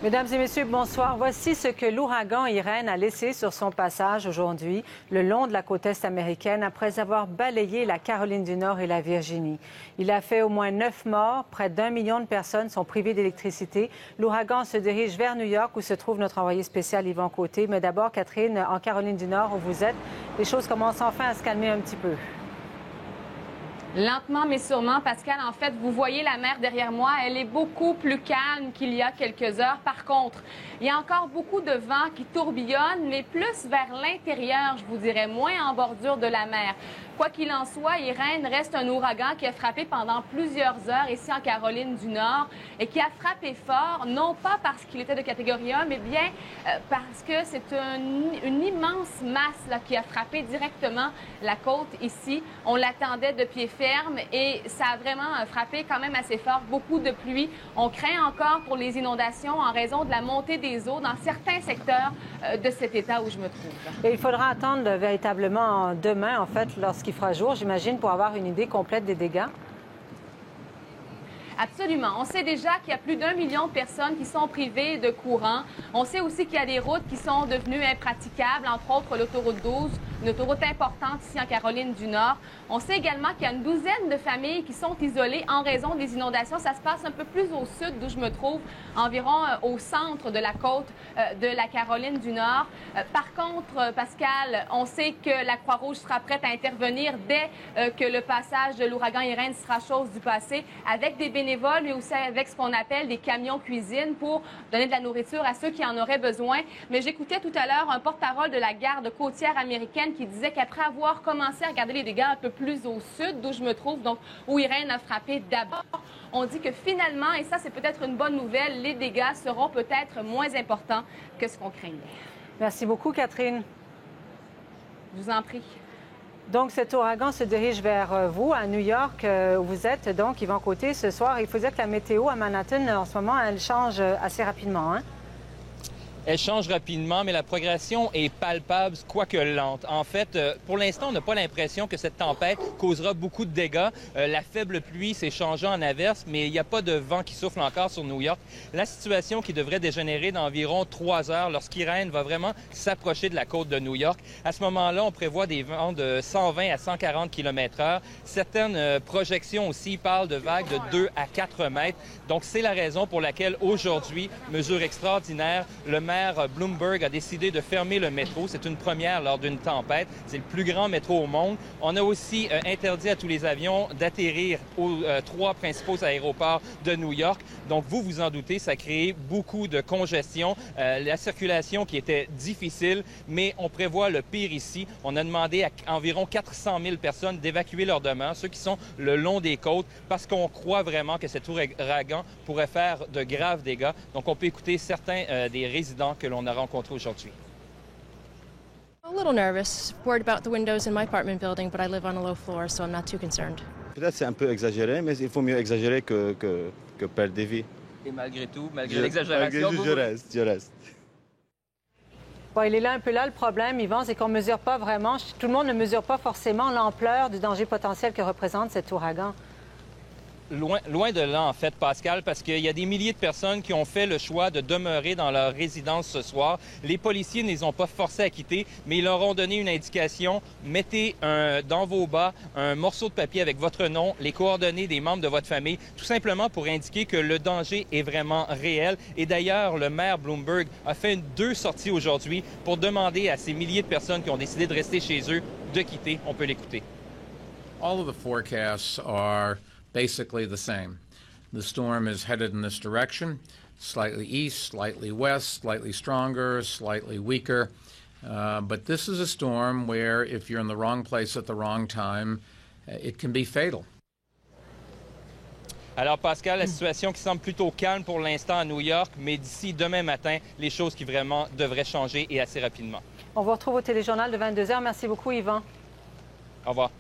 Mesdames et messieurs, bonsoir. Voici ce que l'ouragan Irene a laissé sur son passage aujourd'hui le long de la côte est américaine après avoir balayé la Caroline du Nord et la Virginie. Il a fait au moins 9 morts. Près d'1 million de personnes sont privées d'électricité. L'ouragan se dirige vers New York où se trouve notre envoyé spécial Yvan Côté. Mais d'abord, Catherine, en Caroline du Nord où vous êtes, les choses commencent enfin à se calmer un petit peu. Lentement mais sûrement, Pascal. En fait, vous voyez la mer derrière moi, elle est beaucoup plus calme qu'il y a quelques heures. Par contre, il y a encore beaucoup de vent qui tourbillonne, mais plus vers l'intérieur, je vous dirais, moins en bordure de la mer. Quoi qu'il en soit, Irene reste un ouragan qui a frappé pendant plusieurs heures ici en Caroline du Nord et qui a frappé fort, non pas parce qu'il était de catégorie 1, mais bien parce que c'est une immense masse là, qui a frappé directement la côte ici. On l'attendait de pied ferme et ça a vraiment frappé quand même assez fort. Beaucoup de pluie. On craint encore pour les inondations en raison de la montée des eaux dans certains secteurs de cet état où je me trouve. Et il faudra attendre véritablement demain, en fait, lorsqu'il fera jour, j'imagine, pour avoir une idée complète des dégâts? Absolument. On sait déjà qu'il y a plus d'1 million de personnes qui sont privées de courant. On sait aussi qu'il y a des routes qui sont devenues impraticables, entre autres l'autoroute 12, une autoroute importante ici en Caroline du Nord. On sait également qu'il y a une douzaine de familles qui sont isolées en raison des inondations. Ça se passe un peu plus au sud d'où je me trouve, environ au centre de la côte de la Caroline du Nord. Par contre, Pascal, on sait que la Croix-Rouge sera prête à intervenir dès que le passage de l'ouragan Irene sera chose du passé, avec des bénévoles, mais aussi avec ce qu'on appelle des camions cuisine pour donner de la nourriture à ceux qui en auraient besoin. Mais j'écoutais tout à l'heure un porte-parole de la garde côtière américaine qui disait qu'après avoir commencé à regarder les dégâts un peu plus au sud, d'où je me trouve, donc où Irene a frappé d'abord, on dit que finalement, et ça c'est peut-être une bonne nouvelle, les dégâts seront peut-être moins importants que ce qu'on craignait. Merci beaucoup, Catherine. Je vous en prie. Donc, cet ouragan se dirige vers vous, à New York, où vous êtes, donc, Yvan Côté, ce soir. Il faut dire que la météo à Manhattan, en ce moment, elle change assez rapidement, hein? Elle change rapidement, mais la progression est palpable, quoique lente. En fait, pour l'instant, on n'a pas l'impression que cette tempête causera beaucoup de dégâts. La faible pluie s'est changée en averse, mais il n'y a pas de vent qui souffle encore sur New York. La situation qui devrait dégénérer d'environ 3 heures lorsqu'Irene va vraiment s'approcher de la côte de New York. À ce moment-là, on prévoit des vents de 120 à 140 km/h. Certaines projections aussi parlent de vagues de 2 à 4 mètres. Donc, c'est la raison pour laquelle aujourd'hui, mesure extraordinaire, le maire Bloomberg a décidé de fermer le métro. C'est une première lors d'une tempête. C'est le plus grand métro au monde. On a aussi interdit à tous les avions d'atterrir aux 3 principaux aéroports de New York. Donc, vous vous en doutez, ça a créé beaucoup de congestion. La circulation qui était difficile, mais on prévoit le pire ici. On a demandé à environ 400 000 personnes d'évacuer leurs demeures, ceux qui sont le long des côtes, parce qu'on croit vraiment que cet ouragan pourrait faire de graves dégâts. Donc, on peut écouter certains des résidents que l'on a rencontrés aujourd'hui. A little nervous, worried about the windows in my apartment building, but I live on a low floor, so I'm not too concerned. Peut-être c'est un peu exagéré, mais il faut mieux exagérer que perdre des vies. Et malgré tout, malgré l'exagération, je reste. Bon, il est là un peu là le problème, Yvan, c'est qu'on ne mesure pas vraiment, tout le monde ne mesure pas forcément l'ampleur du danger potentiel que représente cet ouragan. Loin de là, en fait, Pascal, parce qu'il y a des milliers de personnes qui ont fait le choix de demeurer dans leur résidence ce soir. Les policiers ne les ont pas forcés à quitter, mais ils leur ont donné une indication. Mettez dans vos bas un morceau de papier avec votre nom, les coordonnées des membres de votre famille, tout simplement pour indiquer que le danger est vraiment réel. Et d'ailleurs, le maire Bloomberg a fait 2 sorties aujourd'hui pour demander à ces milliers de personnes qui ont décidé de rester chez eux de quitter. On peut l'écouter. All of the forecasts are basically the same. The storm is headed in this direction, slightly east, slightly west, slightly stronger, slightly weaker. But this is a storm where if you're in the wrong place at the wrong time, it can be fatal. Alors, Pascal, la situation qui semble plutôt calme pour l'instant à New York, mais d'ici demain matin, les choses qui vraiment devraient changer et assez rapidement. On vous retrouve au téléjournal de 22h. Merci beaucoup, Yvan. Au revoir.